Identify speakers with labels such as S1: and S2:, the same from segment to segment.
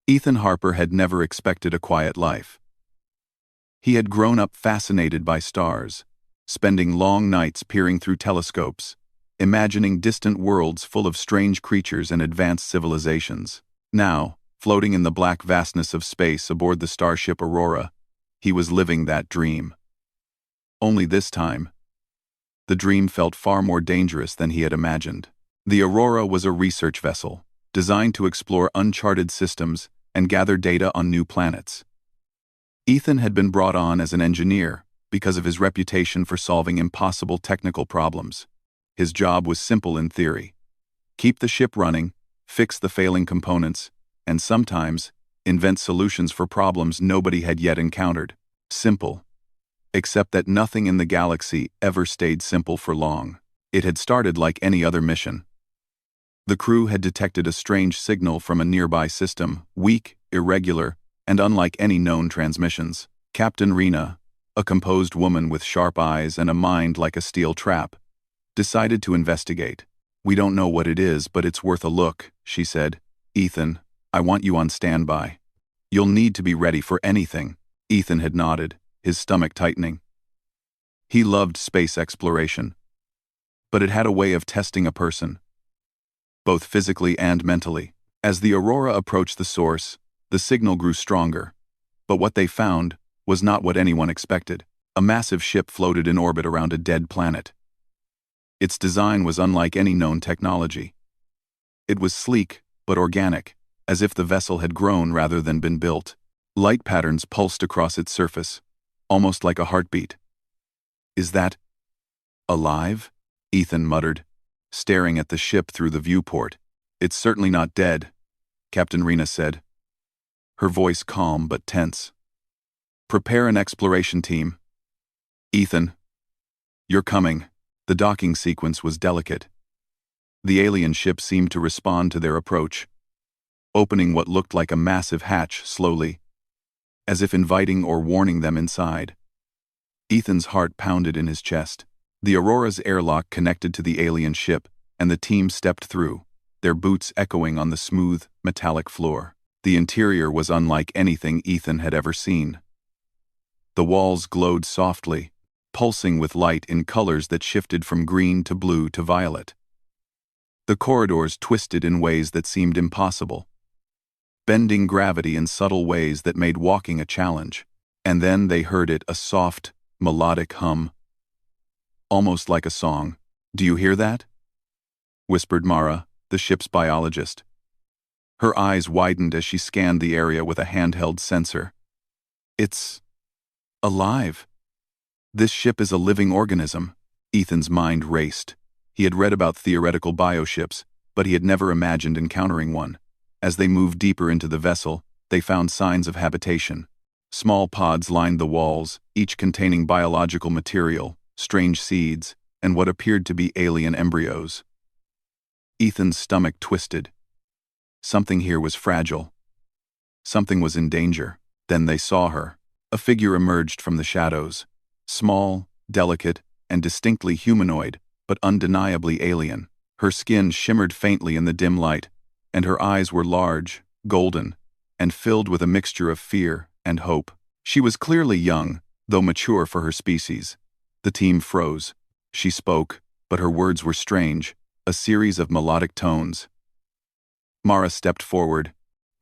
S1: Ethan Harper had never expected a quiet life. He had grown up fascinated by stars, spending long nights peering through telescopes, imagining distant worlds full of strange creatures and advanced civilizations. Now, floating in the black vastness of space aboard the starship Aurora, he was living that dream. Only this time, the dream felt far more dangerous than he had imagined. The Aurora was a research vessel, designed to explore uncharted systems and gather data on new planets. Ethan had been brought on as an engineer because of his reputation for solving impossible technical problems. His job was simple in theory: keep the ship running, fix the failing components, and sometimes invent solutions for problems nobody had yet encountered. Simple. Except that nothing in the galaxy ever stayed simple for long. It had started like any other mission. The crew had detected a strange signal from a nearby system, weak, irregular, and unlike any known transmissions. Captain Rena, a composed woman with sharp eyes and a mind like a steel trap, decided to investigate. "We don't know what it is, but it's worth a look," she said. "Ethan, I want you on standby. You'll need to be ready for anything." Ethan had nodded, his stomach tightening. He loved space exploration, but it had a way of testing a person, both physically and mentally. As the Aurora approached the source, the signal grew stronger, but what they found was not what anyone expected. A massive ship floated in orbit around a dead planet. Its design was unlike any known technology. It was sleek, but organic, as if the vessel had grown rather than been built. Light patterns pulsed across its surface, almost like a heartbeat. "Is that alive?" Ethan muttered, staring at the ship through the viewport. "It's certainly not dead," Captain Rena said, her voice calm but tense. "Prepare an exploration team. Ethan, you're coming." The docking sequence was delicate. The alien ship seemed to respond to their approach, opening what looked like a massive hatch slowly, as if inviting or warning them inside. Ethan's heart pounded in his chest. The Aurora's airlock connected to the alien ship, and the team stepped through, their boots echoing on the smooth, metallic floor. The interior was unlike anything Ethan had ever seen. The walls glowed softly, pulsing with light in colors that shifted from green to blue to violet. The corridors twisted in ways that seemed impossible, bending gravity in subtle ways that made walking a challenge. And then they heard it, a soft, melodic hum, almost like a song. "Do you hear that?" whispered Mara, the ship's biologist. Her eyes widened as she scanned the area with a handheld sensor. "It's alive. This ship is a living organism." Ethan's mind raced. He had read about theoretical bioships, but he had never imagined encountering one. As they moved deeper into the vessel, they found signs of habitation. Small pods lined the walls, each containing biological material, strange seeds, and what appeared to be alien embryos. Ethan's stomach twisted. Something here was fragile. Something was in danger. Then they saw her. A figure emerged from the shadows. Small, delicate, and distinctly humanoid, but undeniably alien. Her skin shimmered faintly in the dim light, and her eyes were large, golden, and filled with a mixture of fear and hope. She was clearly young, though mature for her species. The team froze. She spoke, but her words were strange, a series of melodic tones. Mara stepped forward,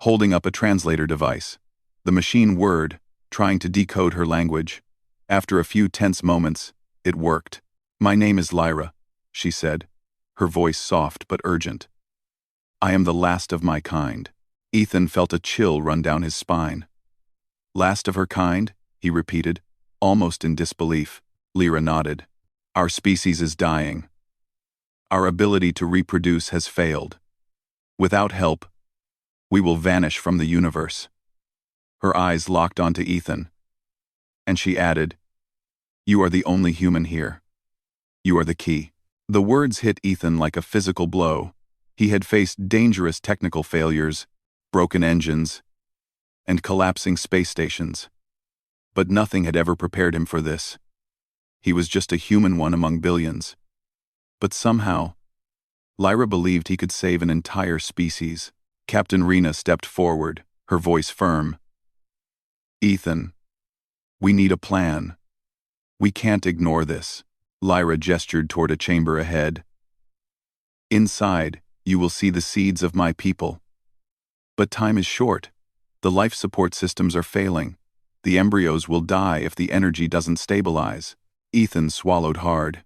S1: holding up a translator device. The machine whirred, trying to decode her language. After a few tense moments, it worked. "My name is Lyra," she said, her voice soft but urgent. "I am the last of my kind." Ethan felt a chill run down his spine. "Last of her kind?" he repeated, almost in disbelief. Lyra nodded. "Our species is dying. Our ability to reproduce has failed. Without help, we will vanish from the universe." Her eyes locked onto Ethan, and she added, "You are the only human here. You are the key." The words hit Ethan like a physical blow. He had faced dangerous technical failures, broken engines, and collapsing space stations. But nothing had ever prepared him for this. He was just a human one among billions. But somehow, Lyra believed he could save an entire species. Captain Rena stepped forward, her voice firm. "Ethan, we need a plan. We can't ignore this." Lyra gestured toward a chamber ahead. "Inside, you will see the seeds of my people. But time is short. The life support systems are failing. The embryos will die if the energy doesn't stabilize." Ethan swallowed hard.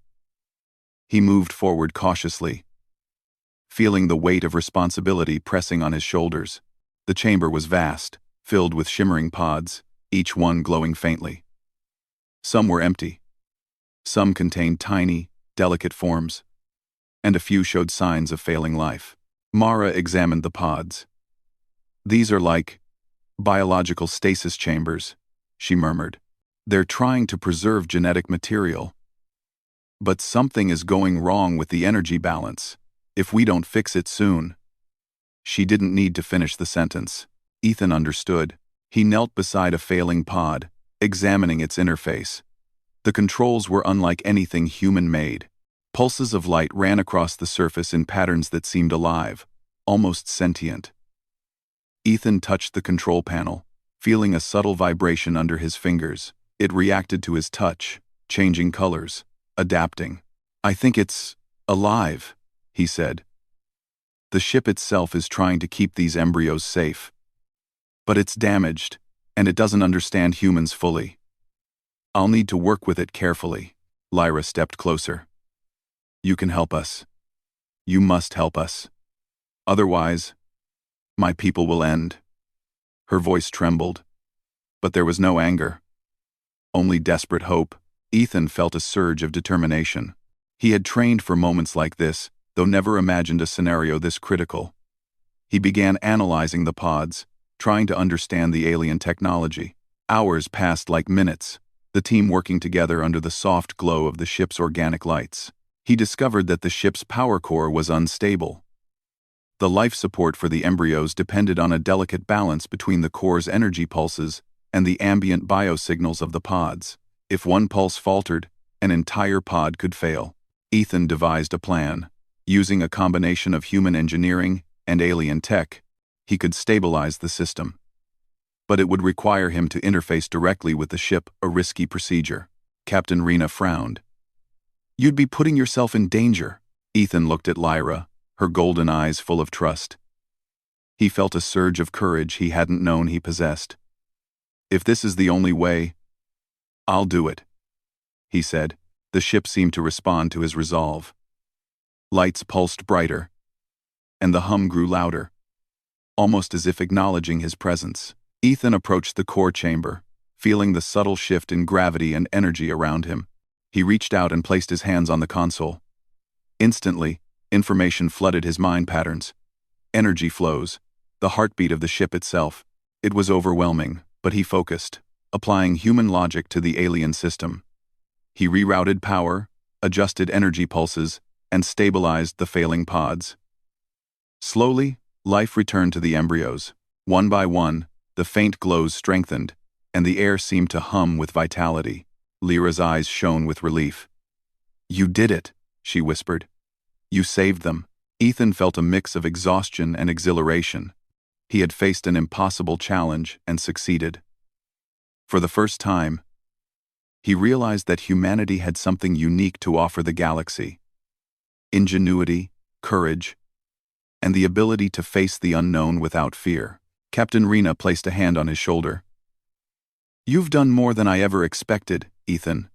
S1: He moved forward cautiously, feeling the weight of responsibility pressing on his shoulders. The chamber was vast, filled with shimmering pods, each one glowing faintly. Some were empty. Some contained tiny, delicate forms, and a few showed signs of failing life. Mara examined the pods. "These are like biological stasis chambers," she murmured. "They're trying to preserve genetic material. But something is going wrong with the energy balance, if we don't fix it soon." She didn't need to finish the sentence. Ethan understood. He knelt beside a failing pod, examining its interface. The controls were unlike anything human-made. Pulses of light ran across the surface in patterns that seemed alive, almost sentient. Ethan touched the control panel, feeling a subtle vibration under his fingers. It reacted to his touch, changing colors, adapting. "I think it's alive," he said. "The ship itself is trying to keep these embryos safe. But it's damaged, and it doesn't understand humans fully. I'll need to work with it carefully." Lyra stepped closer. "You can help us. You must help us. Otherwise, my people will end." Her voice trembled, but there was no anger, only desperate hope. Ethan felt a surge of determination. He had trained for moments like this, though never imagined a scenario this critical. He began analyzing the pods, trying to understand the alien technology. Hours passed like minutes, the team working together under the soft glow of the ship's organic lights. He discovered that the ship's power core was unstable. The life support for the embryos depended on a delicate balance between the core's energy pulses and the ambient biosignals of the pods. If one pulse faltered, an entire pod could fail. Ethan devised a plan. Using a combination of human engineering and alien tech, he could stabilize the system. But it would require him to interface directly with the ship, a risky procedure. Captain Rena frowned. "You'd be putting yourself in danger." Ethan looked at Lyra, her golden eyes full of trust. He felt a surge of courage he hadn't known he possessed. "If this is the only way, I'll do it," he said. The ship seemed to respond to his resolve. Lights pulsed brighter, and the hum grew louder, almost as if acknowledging his presence. Ethan approached the core chamber, feeling the subtle shift in gravity and energy around him. He reached out and placed his hands on the console. Instantly, information flooded his mind patterns. Energy flows, the heartbeat of the ship itself. It was overwhelming, but he focused, applying human logic to the alien system. He rerouted power, adjusted energy pulses, and stabilized the failing pods. Slowly, life returned to the embryos. One by one, the faint glows strengthened, and the air seemed to hum with vitality. Lyra's eyes shone with relief. "You did it," she whispered. "You saved them." Ethan felt a mix of exhaustion and exhilaration. He had faced an impossible challenge and succeeded. For the first time, he realized that humanity had something unique to offer the galaxy: ingenuity, courage, and the ability to face the unknown without fear. Captain Rena placed a hand on his shoulder. "You've done more than I ever expected, Ethan.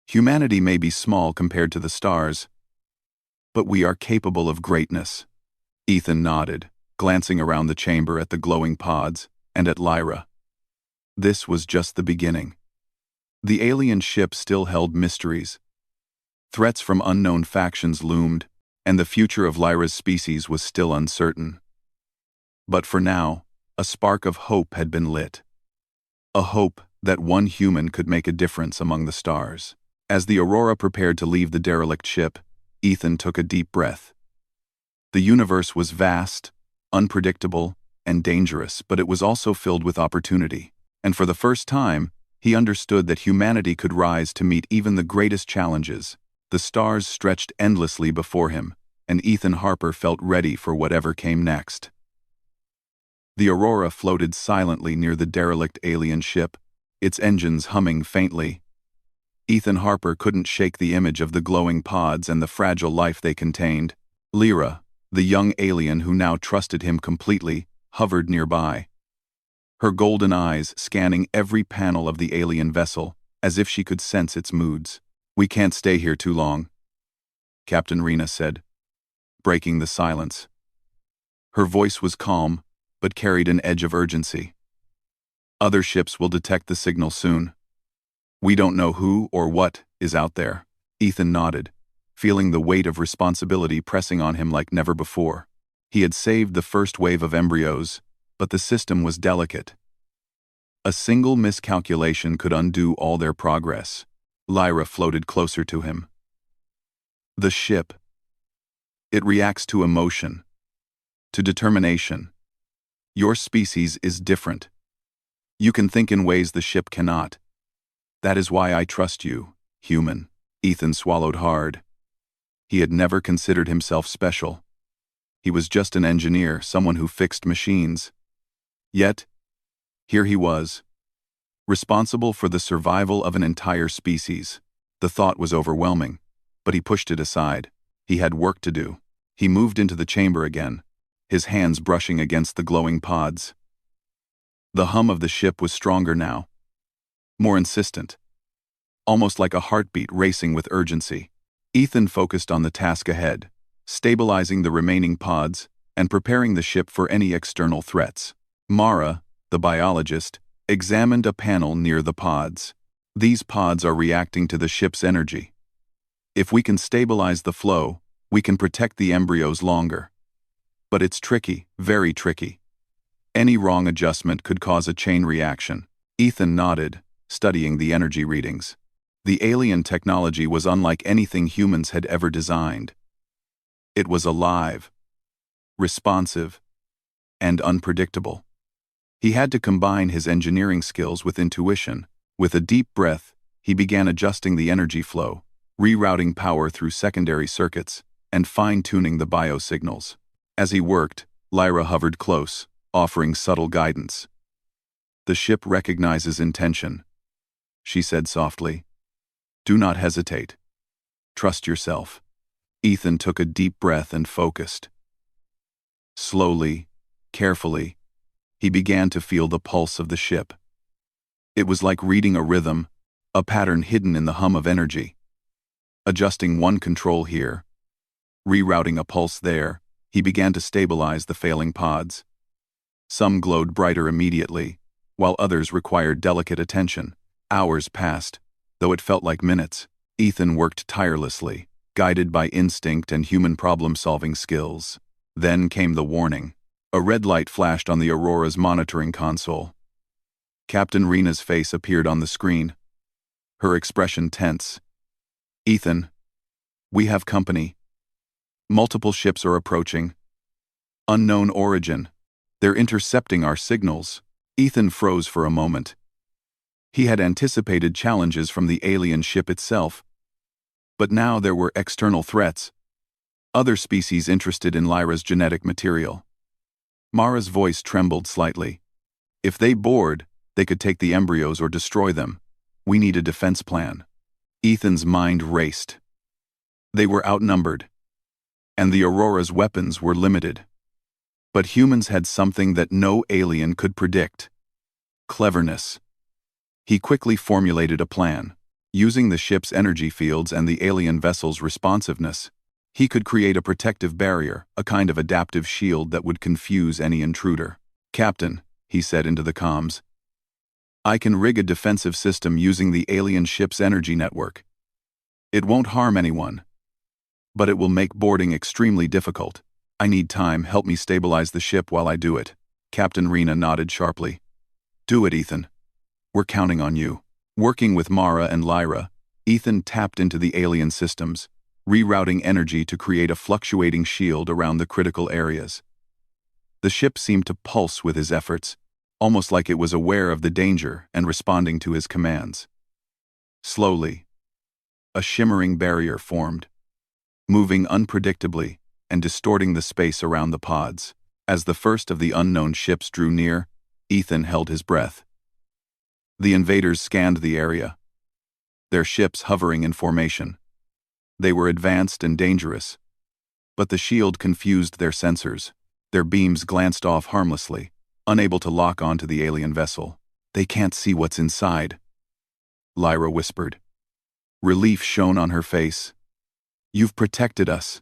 S1: Humanity may be small compared to the stars, but we are capable of greatness." Ethan nodded, glancing around the chamber at the glowing pods and at Lyra. This was just the beginning. The alien ship still held mysteries. Threats from unknown factions loomed, and the future of Lyra's species was still uncertain. But for now, a spark of hope had been lit. A hope that one human could make a difference among the stars. As the Aurora prepared to leave the derelict ship, Ethan took a deep breath. The universe was vast, unpredictable, and dangerous, but it was also filled with opportunity. And for the first time, he understood that humanity could rise to meet even the greatest challenges. The stars stretched endlessly before him, and Ethan Harper felt ready for whatever came next. The Aurora floated silently near the derelict alien ship, its engines humming faintly. Ethan Harper couldn't shake the image of the glowing pods and the fragile life they contained. Lyra, the young alien who now trusted him completely, hovered nearby, her golden eyes scanning every panel of the alien vessel, as if she could sense its moods. "We can't stay here too long," Captain Rena said, breaking the silence. Her voice was calm, but carried an edge of urgency. "Other ships will detect the signal soon. We don't know who or what is out there." Ethan nodded, feeling the weight of responsibility pressing on him like never before. He had saved the first wave of embryos, but the system was delicate. A single miscalculation could undo all their progress. Lyra floated closer to him. "The ship. It reacts to emotion, to determination. Your species is different. You can think in ways the ship cannot. That is why I trust you, human." Ethan swallowed hard. He had never considered himself special. He was just an engineer, someone who fixed machines. Yet, here he was, responsible for the survival of an entire species. The thought was overwhelming, but he pushed it aside. He had work to do. He moved into the chamber again, his hands brushing against the glowing pods. The hum of the ship was stronger now, more insistent, almost like a heartbeat racing with urgency. Ethan focused on the task ahead, stabilizing the remaining pods and preparing the ship for any external threats. Mara, the biologist, examined a panel near the pods. "These pods are reacting to the ship's energy. If we can stabilize the flow, we can protect the embryos longer. But it's tricky, very tricky. Any wrong adjustment could cause a chain reaction." Ethan nodded, studying the energy readings. The alien technology was unlike anything humans had ever designed. It was alive, responsive, and unpredictable. He had to combine his engineering skills with intuition. With a deep breath, he began adjusting the energy flow, rerouting power through secondary circuits, and fine-tuning the biosignals. As he worked, Lyra hovered close, offering subtle guidance. "The ship recognizes intention," she said softly. "Do not hesitate. Trust yourself." Ethan took a deep breath and focused. Slowly, carefully, he began to feel the pulse of the ship. It was like reading a rhythm, a pattern hidden in the hum of energy. Adjusting one control here, rerouting a pulse there, he began to stabilize the failing pods. Some glowed brighter immediately, while others required delicate attention. Hours passed, though it felt like minutes. Ethan worked tirelessly, guided by instinct and human problem-solving skills. Then came the warning. A red light flashed on the Aurora's monitoring console. Captain Rena's face appeared on the screen, her expression tense. "Ethan, we have company. Multiple ships are approaching. Unknown origin. They're intercepting our signals." Ethan froze for a moment. He had anticipated challenges from the alien ship itself. But now there were external threats. Other species interested in Lyra's genetic material. Mara's voice trembled slightly. "If they board, they could take the embryos or destroy them. We need a defense plan." Ethan's mind raced. They were outnumbered, and the Aurora's weapons were limited. But humans had something that no alien could predict: cleverness. He quickly formulated a plan. Using the ship's energy fields and the alien vessel's responsiveness, he could create a protective barrier, a kind of adaptive shield that would confuse any intruder. "Captain," he said into the comms, "I can rig a defensive system using the alien ship's energy network. It won't harm anyone, but it will make boarding extremely difficult. I need time. Help me stabilize the ship while I do it." Captain Rena nodded sharply. "Do it, Ethan. We're counting on you." Working with Mara and Lyra, Ethan tapped into the alien systems, rerouting energy to create a fluctuating shield around the critical areas. The ship seemed to pulse with his efforts, almost like it was aware of the danger and responding to his commands. Slowly, a shimmering barrier formed, moving unpredictably and distorting the space around the pods. As the first of the unknown ships drew near, Ethan held his breath. The invaders scanned the area, their ships hovering in formation. They were advanced and dangerous, but the shield confused their sensors. Their beams glanced off harmlessly, unable to lock onto the alien vessel. "They can't see what's inside," Lyra whispered. Relief shone on her face. "You've protected us.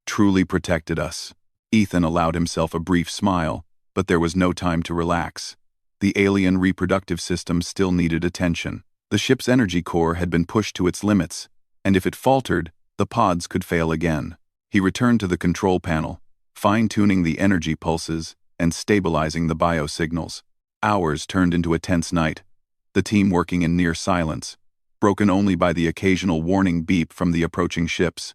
S1: Truly protected us." Ethan allowed himself a brief smile, but there was no time to relax. The alien reproductive system still needed attention. The ship's energy core had been pushed to its limits, and if it faltered, the pods could fail again. He returned to the control panel, fine-tuning the energy pulses and stabilizing the biosignals. Hours turned into a tense night, the team working in near silence, broken only by the occasional warning beep from the approaching ships.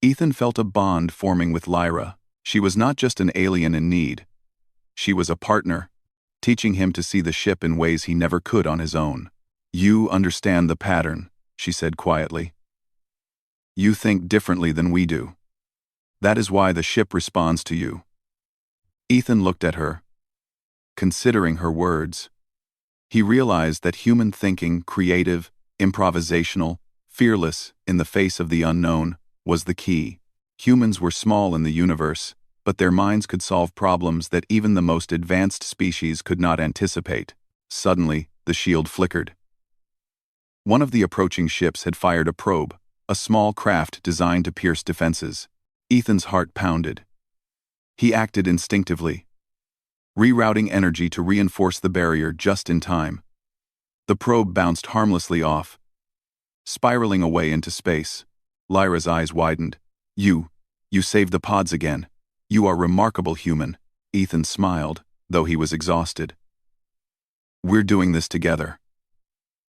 S1: Ethan felt a bond forming with Lyra. She was not just an alien in need. She was a partner, teaching him to see the ship in ways he never could on his own. "You understand the pattern," she said quietly. "You think differently than we do. That is why the ship responds to you." Ethan looked at her, considering her words. He realized that human thinking, creative, improvisational, fearless in the face of the unknown, was the key. Humans were small in the universe, but their minds could solve problems that even the most advanced species could not anticipate. Suddenly, the shield flickered. One of the approaching ships had fired a probe, a small craft designed to pierce defenses. Ethan's heart pounded. He acted instinctively, rerouting energy to reinforce the barrier just in time. The probe bounced harmlessly off, spiraling away into space. Lyra's eyes widened. You saved the pods again. You are remarkable, human." Ethan smiled, though he was exhausted. "We're doing this together.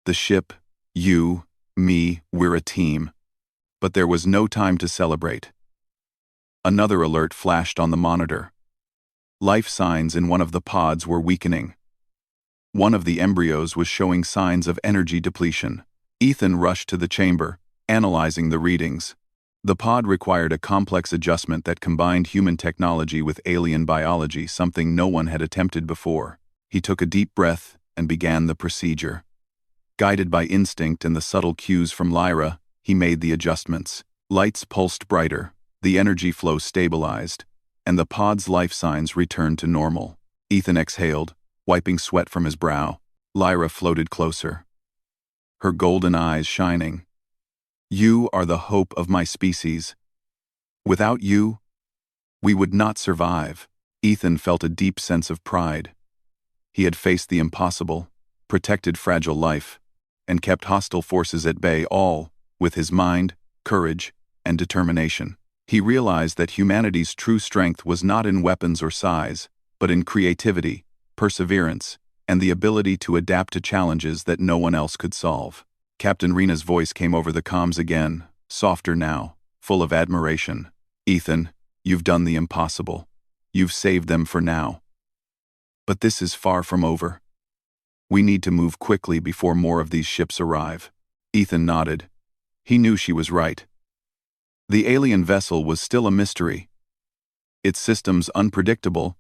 S1: The ship, you, me, we're a team." But there was no time to celebrate. Another alert flashed on the monitor. Life signs in one of the pods were weakening. One of the embryos was showing signs of energy depletion. Ethan rushed to the chamber, analyzing the readings. The pod required a complex adjustment that combined human technology with alien biology, something no one had attempted before. He took a deep breath and began the procedure. Guided by instinct and the subtle cues from Lyra, he made the adjustments. Lights pulsed brighter, the energy flow stabilized, and the pod's life signs returned to normal. Ethan exhaled, wiping sweat from his brow. Lyra floated closer, her golden eyes shining. "You are the hope of my species. Without you, we would not survive." Ethan felt a deep sense of pride. He had faced the impossible, protected fragile life, and kept hostile forces at bay, all with his mind, courage, and determination. He realized that humanity's true strength was not in weapons or size, but in creativity, perseverance, and the ability to adapt to challenges that no one else could solve. Captain Rena's voice came over the comms again, softer now, full of admiration. "Ethan, you've done the impossible. You've saved them for now. But this is far from over. We need to move quickly before more of these ships arrive." Ethan nodded. He knew she was right. The alien vessel was still a mystery, its systems unpredictable,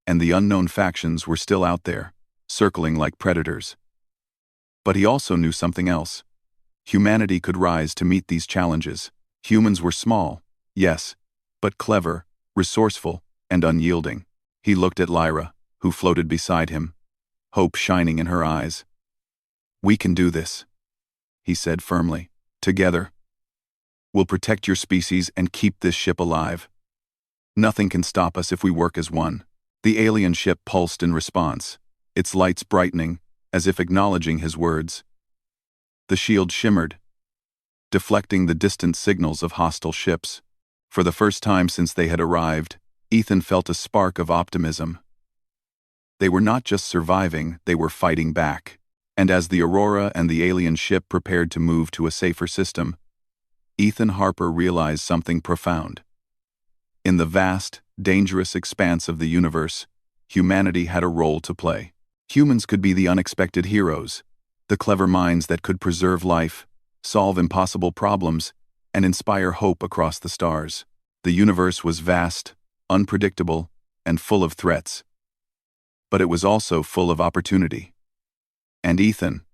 S1: and the unknown factions were still out there, circling like predators. But he also knew something else. Humanity could rise to meet these challenges. Humans were small, yes, but clever, resourceful, and unyielding. He looked at Lyra, who floated beside him, hope shining in her eyes. "We can do this," he said firmly. "Together, we'll protect your species and keep this ship alive. Nothing can stop us if we work as one." The alien ship pulsed in response, its lights brightening, as if acknowledging his words. The shield shimmered, deflecting the distant signals of hostile ships. For the first time since they had arrived, Ethan felt a spark of optimism. They were not just surviving, they were fighting back. And as the Aurora and the alien ship prepared to move to a safer system, Ethan Harper realized something profound. In the vast, dangerous expanse of the universe, humanity had a role to play. Humans could be the unexpected heroes, the clever minds that could preserve life, solve impossible problems, and inspire hope across the stars. The universe was vast, unpredictable, and full of threats. But it was also full of opportunity. And Ethan,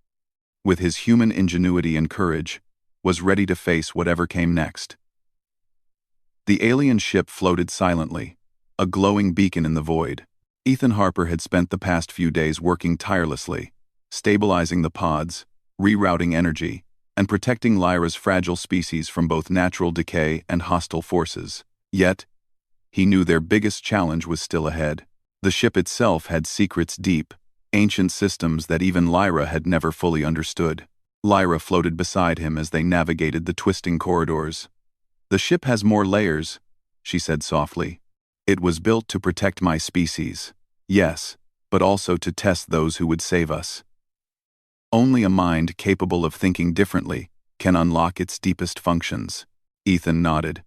S1: with his human ingenuity and courage, was ready to face whatever came next. The alien ship floated silently, a glowing beacon in the void. Ethan Harper had spent the past few days working tirelessly, stabilizing the pods, rerouting energy, and protecting Lyra's fragile species from both natural decay and hostile forces. Yet, he knew their biggest challenge was still ahead. The ship itself had secrets deep, ancient systems that even Lyra had never fully understood. Lyra floated beside him as they navigated the twisting corridors. "The ship has more layers," she said softly. "It was built to protect my species, yes, but also to test those who would save us. Only a mind capable of thinking differently can unlock its deepest functions." Ethan nodded.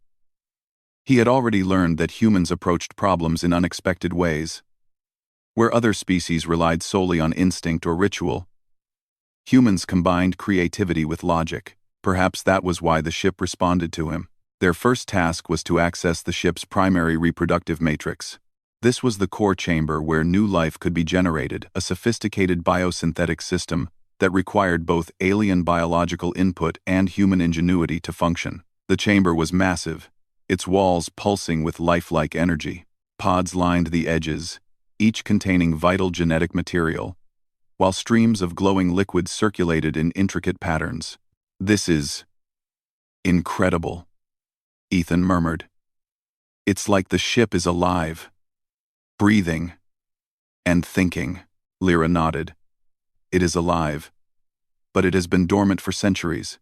S1: He had already learned that humans approached problems in unexpected ways. Where other species relied solely on instinct or ritual, humans combined creativity with logic. Perhaps that was why the ship responded to him. Their first task was to access the ship's primary reproductive matrix. This was the core chamber where new life could be generated, a sophisticated biosynthetic system that required both alien biological input and human ingenuity to function. The chamber was massive, its walls pulsing with lifelike energy. Pods lined the edges, each containing vital genetic material, while streams of glowing liquid circulated in intricate patterns. "This is incredible," Ethan murmured. "It's like the ship is alive, breathing, and thinking." Lyra nodded. "It is alive, but it has been dormant for centuries.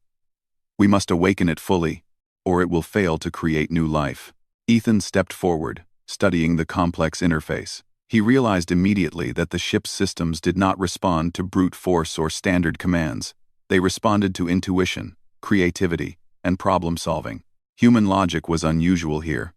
S1: We must awaken it fully, or it will fail to create new life." Ethan stepped forward, studying the complex interface. He realized immediately that the ship's systems did not respond to brute force or standard commands. They responded to intuition, creativity, and problem-solving. Human logic was unusual here.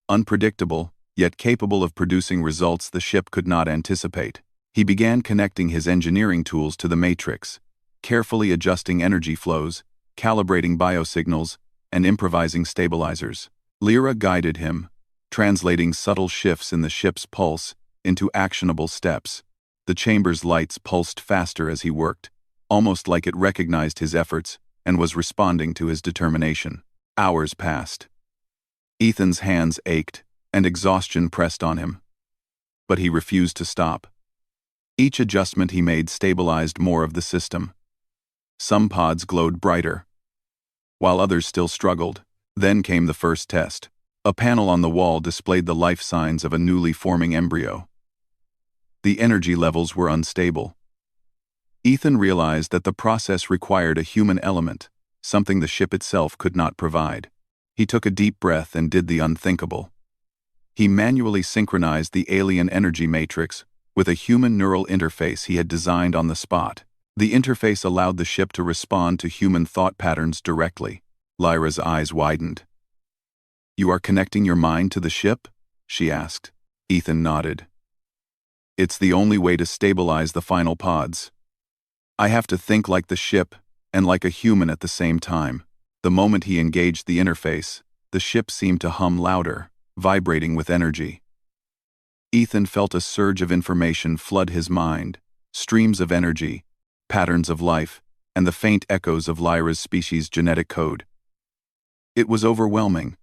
S1: Unpredictable, yet capable of producing results the ship could not anticipate. He began connecting his engineering tools to the matrix, carefully adjusting energy flows, calibrating biosignals, and improvising stabilizers. Lyra guided him, translating subtle shifts in the ship's pulse into actionable steps. The chamber's lights pulsed faster as he worked, almost like it recognized his efforts and was responding to his determination. Hours passed. Ethan's hands ached, and exhaustion pressed on him. But he refused to stop. Each adjustment he made stabilized more of the system. Some pods glowed brighter, while others still struggled. Then came the first test. A panel on the wall displayed the life signs of a newly forming embryo. The energy levels were unstable. Ethan realized that the process required a human element, something the ship itself could not provide. He took a deep breath and did the unthinkable. He manually synchronized the alien energy matrix with a human neural interface he had designed on the spot. The interface allowed the ship to respond to human thought patterns directly. Lyra's eyes widened. "You are connecting your mind to the ship?" she asked. Ethan nodded. "It's the only way to stabilize the final pods. I have to think like the ship and like a human at the same time." The moment he engaged the interface, the ship seemed to hum louder, vibrating with energy. Ethan felt a surge of information flood his mind, streams of energy, patterns of life, and the faint echoes of Lyra's species' genetic code. It was overwhelming,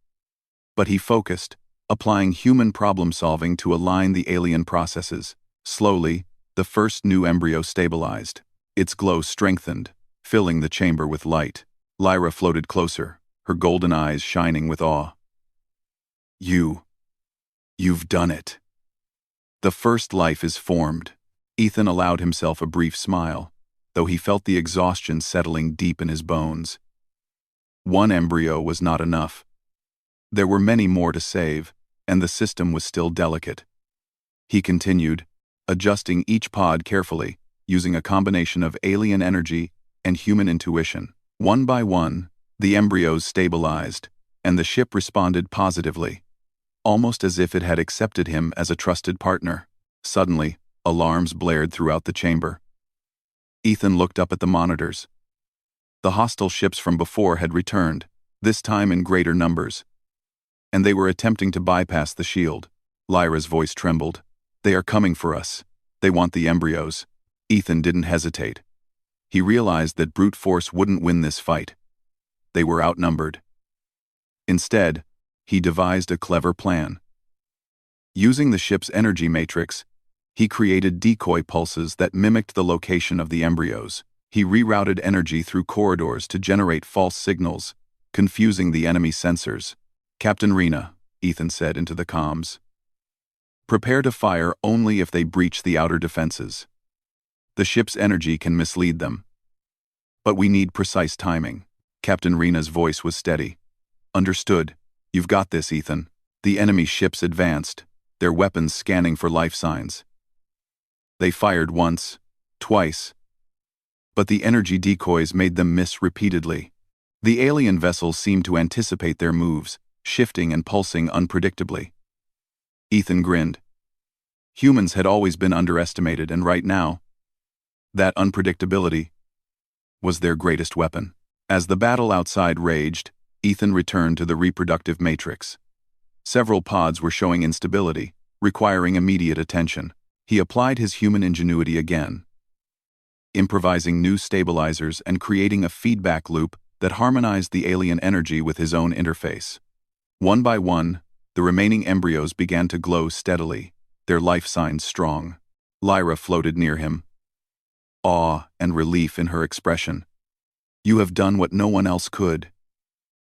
S1: but he focused, applying human problem-solving to align the alien processes. Slowly, the first new embryo stabilized. Its glow strengthened, filling the chamber with light. Lyra floated closer, her golden eyes shining with awe. You've done it. The first life is formed." Ethan allowed himself a brief smile, though he felt the exhaustion settling deep in his bones. One embryo was not enough. There were many more to save, and the system was still delicate. He continued, adjusting each pod carefully, using a combination of alien energy and human intuition. One by one, the embryos stabilized, and the ship responded positively, almost as if it had accepted him as a trusted partner. Suddenly, alarms blared throughout the chamber. Ethan looked up at the monitors. The hostile ships from before had returned, this time in greater numbers, and they were attempting to bypass the shield. Lyra's voice trembled. They are coming for us. They want the embryos. Ethan didn't hesitate. He realized that brute force wouldn't win this fight. They were outnumbered. Instead, he devised a clever plan. Using the ship's energy matrix, he created decoy pulses that mimicked the location of the embryos. He rerouted energy through corridors to generate false signals, confusing the enemy sensors. "Captain Rena," Ethan said into the comms. "Prepare to fire only if they breach the outer defenses. The ship's energy can mislead them. But we need precise timing." Captain Rena's voice was steady. "Understood. You've got this, Ethan." The enemy ships advanced, their weapons scanning for life signs. They fired once, twice, but the energy decoys made them miss repeatedly. The alien vessels seemed to anticipate their moves, shifting and pulsing unpredictably. Ethan grinned. Humans had always been underestimated, and right now, that unpredictability was their greatest weapon. As the battle outside raged, Ethan returned to the reproductive matrix. Several pods were showing instability, requiring immediate attention. He applied his human ingenuity again, improvising new stabilizers and creating a feedback loop that harmonized the alien energy with his own interface. One by one, the remaining embryos began to glow steadily, their life signs strong. Lyra floated near him, awe and relief in her expression. "You have done what no one else could.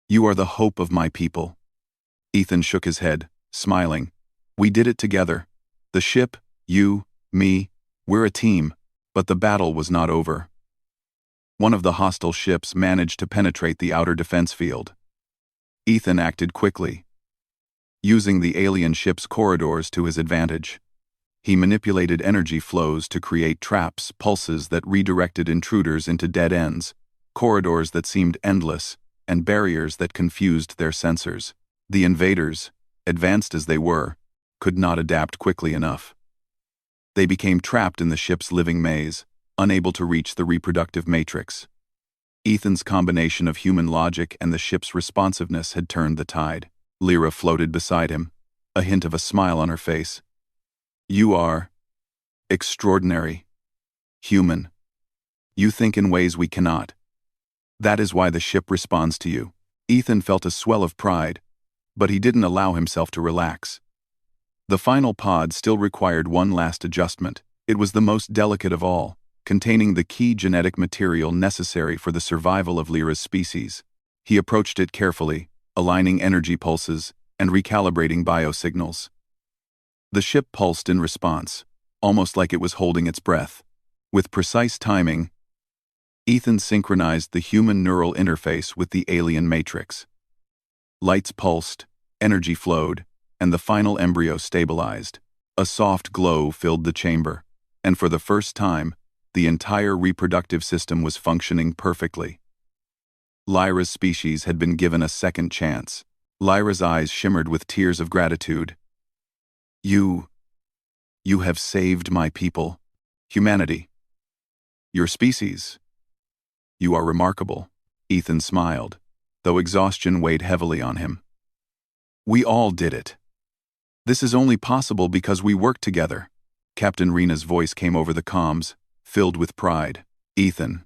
S1: You are the hope of my people." Ethan shook his head, smiling. "We did it together. The ship, you, me, we're a team, but the battle was not over." One of the hostile ships managed to penetrate the outer defense field. Ethan acted quickly, using the alien ship's corridors to his advantage. He manipulated energy flows to create traps, pulses that redirected intruders into dead ends, corridors that seemed endless, and barriers that confused their sensors. The invaders, advanced as they were, could not adapt quickly enough. They became trapped in the ship's living maze, unable to reach the reproductive matrix. Ethan's combination of human logic and the ship's responsiveness had turned the tide. Lyra floated beside him, a hint of a smile on her face. "You are extraordinary. Human. You think in ways we cannot. That is why the ship responds to you." Ethan felt a swell of pride, but he didn't allow himself to relax. The final pod still required one last adjustment. It was the most delicate of all, containing the key genetic material necessary for the survival of Lyra's species. He approached it carefully, aligning energy pulses and recalibrating biosignals. The ship pulsed in response, almost like it was holding its breath. With precise timing, Ethan synchronized the human neural interface with the alien matrix. Lights pulsed, energy flowed, and the final embryo stabilized. A soft glow filled the chamber, and for the first time, the entire reproductive system was functioning perfectly. Lyra's species had been given a second chance. Lyra's eyes shimmered with tears of gratitude. You have saved my people, humanity. Your species. You are remarkable." Ethan smiled, though exhaustion weighed heavily on him. "We all did it. This is only possible because we worked together." Captain Rena's voice came over the comms, filled with pride. "Ethan,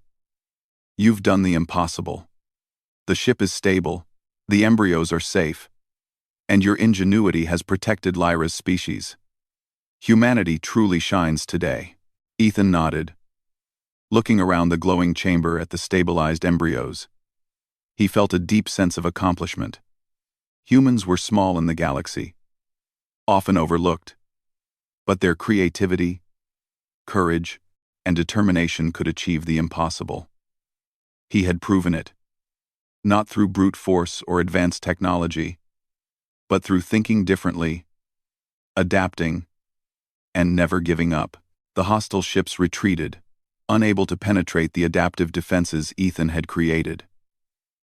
S1: you've done the impossible. The ship is stable, the embryos are safe, and your ingenuity has protected Lyra's species. Humanity truly shines today." Ethan nodded, looking around the glowing chamber at the stabilized embryos. He felt a deep sense of accomplishment. Humans were small in the galaxy, often overlooked, but their creativity, courage, and determination could achieve the impossible. He had proven it, not through brute force or advanced technology, but through thinking differently, adapting, and never giving up. The hostile ships retreated, unable to penetrate the adaptive defenses Ethan had created.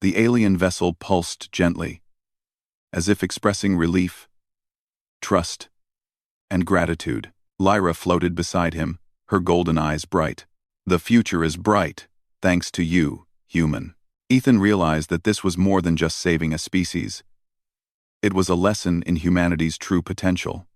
S1: The alien vessel pulsed gently, as if expressing relief, trust, and gratitude. Lyra floated beside him, her golden eyes bright. "The future is bright, thanks to you, human." Ethan realized that this was more than just saving a species. It was a lesson in humanity's true potential.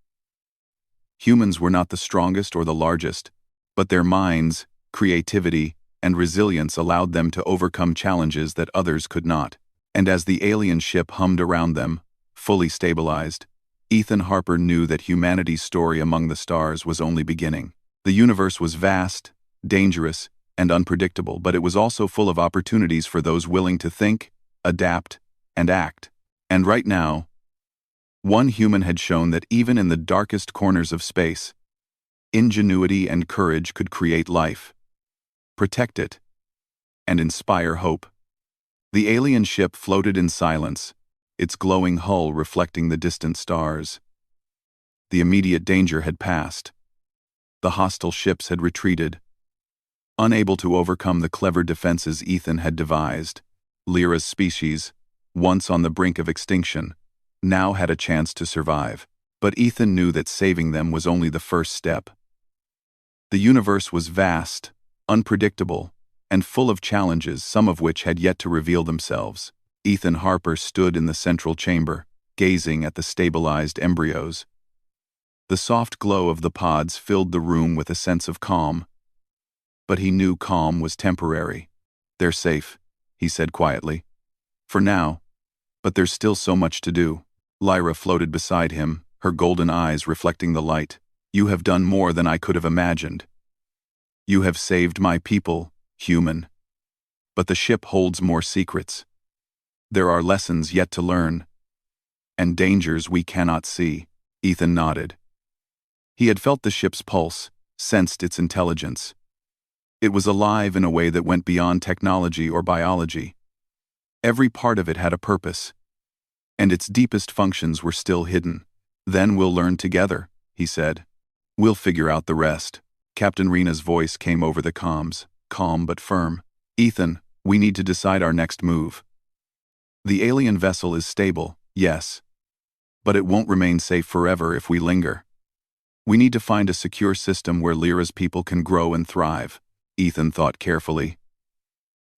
S1: Humans were not the strongest or the largest, but their minds, creativity, and resilience allowed them to overcome challenges that others could not. And as the alien ship hummed around them, fully stabilized, Ethan Harper knew that humanity's story among the stars was only beginning. The universe was vast, dangerous, and unpredictable, but it was also full of opportunities for those willing to think, adapt, and act. And right now, one human had shown that even in the darkest corners of space, ingenuity and courage could create life, protect it, and inspire hope. The alien ship floated in silence, its glowing hull reflecting the distant stars. The immediate danger had passed. The hostile ships had retreated. Unable to overcome the clever defenses Ethan had devised, Lyra's species, once on the brink of extinction, now had a chance to survive. But Ethan knew that saving them was only the first step. The universe was vast, unpredictable, and full of challenges, some of which had yet to reveal themselves. Ethan Harper stood in the central chamber, gazing at the stabilized embryos. The soft glow of the pods filled the room with a sense of calm. But he knew calm was temporary. "They're safe," he said quietly. "For now, but there's still so much to do." Lyra floated beside him, her golden eyes reflecting the light. "You have done more than I could have imagined. You have saved my people, human. But the ship holds more secrets. There are lessons yet to learn, and dangers we cannot see." Ethan nodded. He had felt the ship's pulse, sensed its intelligence. It was alive in a way that went beyond technology or biology. Every part of it had a purpose, and its deepest functions were still hidden. "Then we'll learn together," he said. "We'll figure out the rest." Captain Rena's voice came over the comms, calm but firm. "Ethan, we need to decide our next move. The alien vessel is stable, yes, but it won't remain safe forever if we linger. We need to find a secure system where Lyra's people can grow and thrive." Ethan thought carefully.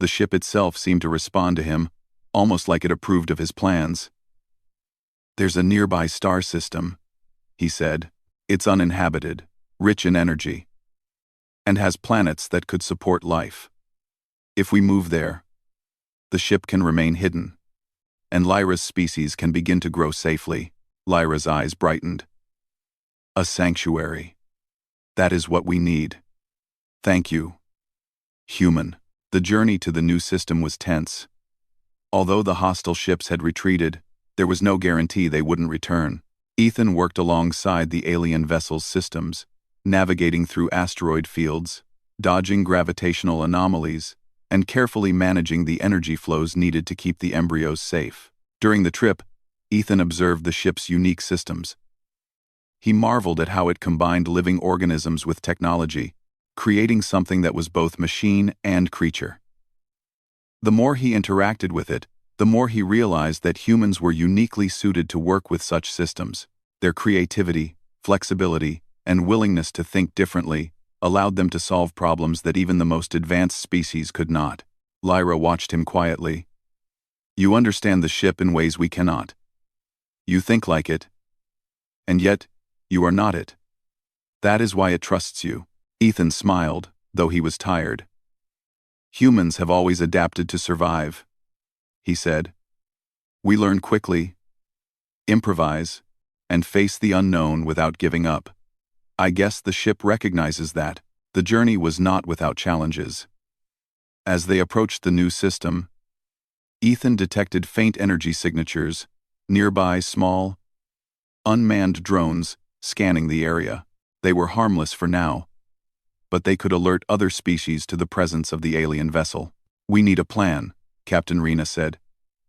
S1: The ship itself seemed to respond to him, almost like it approved of his plans. "There's a nearby star system," he said. "It's uninhabited, rich in energy, and has planets that could support life. If we move there, the ship can remain hidden, and Lyra's species can begin to grow safely." Lyra's eyes brightened. "A sanctuary. That is what we need. Thank you, human." The journey to the new system was tense. Although the hostile ships had retreated, there was no guarantee they wouldn't return. Ethan worked alongside the alien vessel's systems, navigating through asteroid fields, dodging gravitational anomalies, and carefully managing the energy flows needed to keep the embryos safe. During the trip, Ethan observed the ship's unique systems. He marveled at how it combined living organisms with technology, creating something that was both machine and creature. The more he interacted with it, the more he realized that humans were uniquely suited to work with such systems. Their creativity, flexibility, and willingness to think differently allowed them to solve problems that even the most advanced species could not. Lyra watched him quietly. "You understand the ship in ways we cannot. You think like it, and yet you are not it. That is why it trusts you." Ethan smiled, though he was tired. "Humans have always adapted to survive," he said. "We learn quickly, improvise, and face the unknown without giving up. I guess the ship recognizes that." The journey was not without challenges. As they approached the new system, Ethan detected faint energy signatures, nearby small, unmanned drones scanning the area. They were harmless for now, but they could alert other species to the presence of the alien vessel. "We need a plan," Captain Rena said.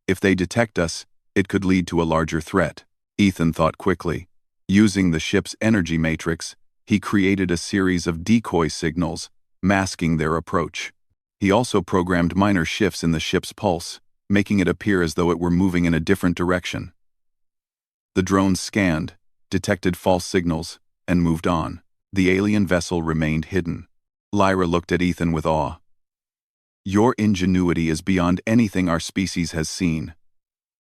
S1: "If they detect us, it could lead to a larger threat." Ethan thought quickly. Using the ship's energy matrix, he created a series of decoy signals, masking their approach. He also programmed minor shifts in the ship's pulse, making it appear as though it were moving in a different direction. The drones scanned, detected false signals, and moved on. The alien vessel remained hidden. Lyra looked at Ethan with awe. "Your ingenuity is beyond anything our species has seen.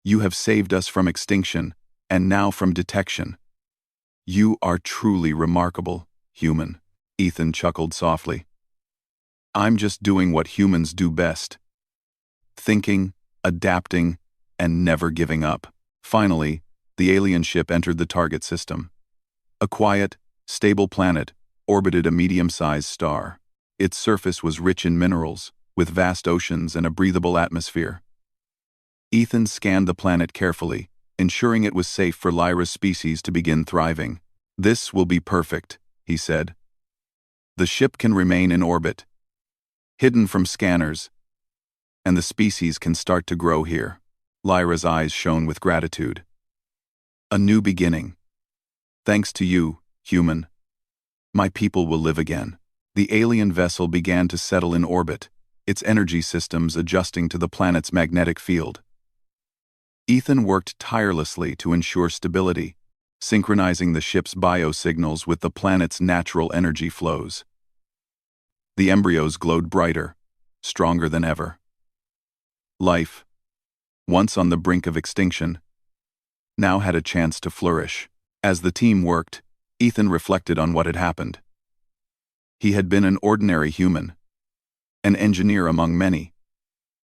S1: You have saved us from extinction, and now from detection. You are truly remarkable, human, Ethan chuckled softly. I'm just doing what humans do best. Thinking, adapting, and never giving up. Finally, the alien ship entered the target system. A quiet, stable planet orbited a medium-sized star. Its surface was rich in minerals, with vast oceans and a breathable atmosphere. Ethan scanned the planet carefully, ensuring it was safe for Lyra's species to begin thriving. This will be perfect, he said. The ship can remain in orbit, hidden from scanners, and the species can start to grow here. Lyra's eyes shone with gratitude. A new beginning. Thanks to you, human. My people will live again. The alien vessel began to settle in orbit, its energy systems adjusting to the planet's magnetic field. Ethan worked tirelessly to ensure stability, synchronizing the ship's biosignals with the planet's natural energy flows. The embryos glowed brighter, stronger than ever. Life, once on the brink of extinction, now had a chance to flourish. As the team worked, Ethan reflected on what had happened. He had been an ordinary human, an engineer among many,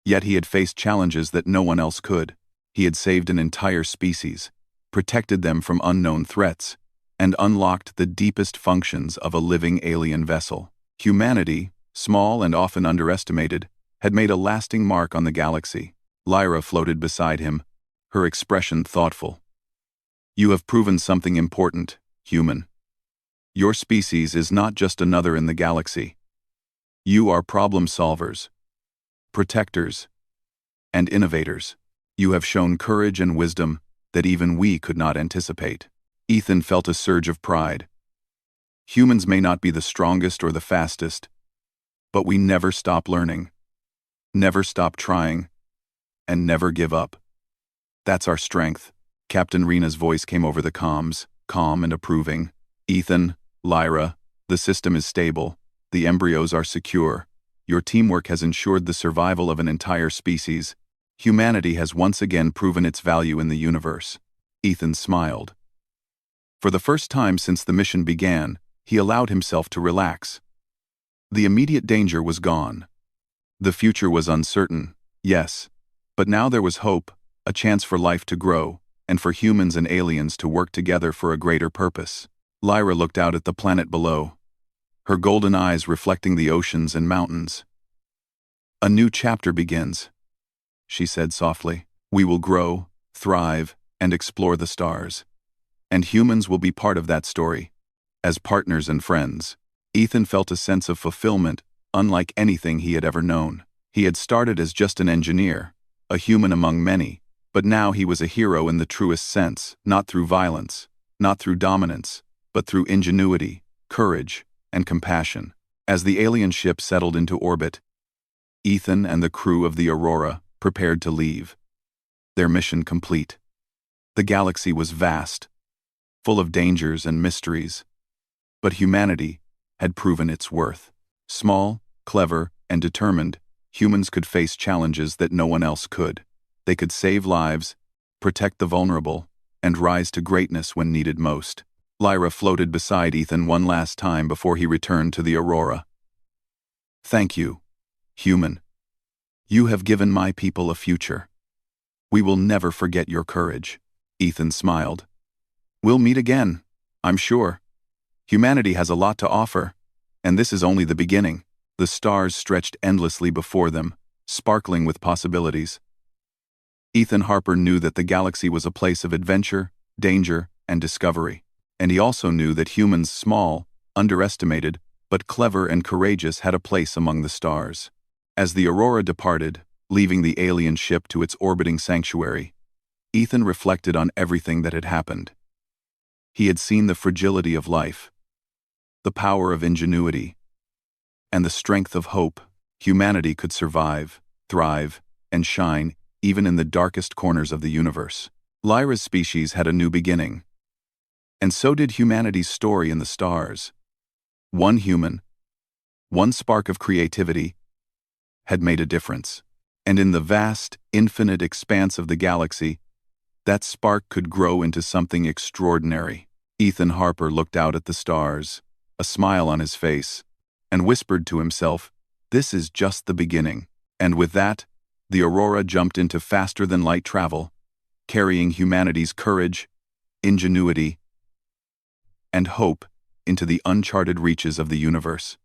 S1: yet he had faced challenges that no one else could. He had saved an entire species, protected them from unknown threats, and unlocked the deepest functions of a living alien vessel. Humanity, small and often underestimated, had made a lasting mark on the galaxy. Lyra floated beside him, her expression thoughtful. You have proven something important, human. Your species is not just another in the galaxy. You are problem solvers, protectors, and innovators. You have shown courage and wisdom that even we could not anticipate. Ethan felt a surge of pride. Humans may not be the strongest or the fastest, but we never stop learning, never stop trying, and never give up. That's our strength. Captain Rena's voice came over the comms, calm and approving. Ethan, Lyra, the system is stable. The embryos are secure. Your teamwork has ensured the survival of an entire species. Humanity has once again proven its value in the universe. Ethan smiled. For the first time since the mission began, he allowed himself to relax. The immediate danger was gone. The future was uncertain, yes, but now there was hope, a chance for life to grow, and for humans and aliens to work together for a greater purpose. Lyra looked out at the planet below, her golden eyes reflecting the oceans and mountains. A new chapter begins, she said softly. We will grow, thrive, and explore the stars. And humans will be part of that story, as partners and friends. Ethan felt a sense of fulfillment unlike anything he had ever known. He had started as just an engineer, a human among many, but now he was a hero in the truest sense, not through violence, not through dominance, but through ingenuity, courage, and compassion. As the alien ship settled into orbit, Ethan and the crew of the Aurora prepared to leave, their mission complete. The galaxy was vast, full of dangers and mysteries, but humanity had proven its worth. Small, clever, and determined, humans could face challenges that no one else could. They could save lives, protect the vulnerable, and rise to greatness when needed most. Lyra floated beside Ethan one last time before he returned to the Aurora. Thank you, human. You have given my people a future. We will never forget your courage. Ethan smiled. We'll meet again, I'm sure. Humanity has a lot to offer, and this is only the beginning. The stars stretched endlessly before them, sparkling with possibilities. Ethan Harper knew that the galaxy was a place of adventure, danger, and discovery. And he also knew that humans, small, underestimated, but clever and courageous, had a place among the stars. As the Aurora departed, leaving the alien ship to its orbiting sanctuary, Ethan reflected on everything that had happened. He had seen the fragility of life, the power of ingenuity, and the strength of hope. Humanity could survive, thrive, and shine even in the darkest corners of the universe. Lyra's species had a new beginning, and so did humanity's story in the stars. One human, one spark of creativity, had made a difference. And in the vast, infinite expanse of the galaxy, that spark could grow into something extraordinary. Ethan Harper looked out at the stars, a smile on his face, and whispered to himself, "This is just the beginning." And with that, the Aurora jumped into faster-than-light travel, carrying humanity's courage, ingenuity, and hope into the uncharted reaches of the universe.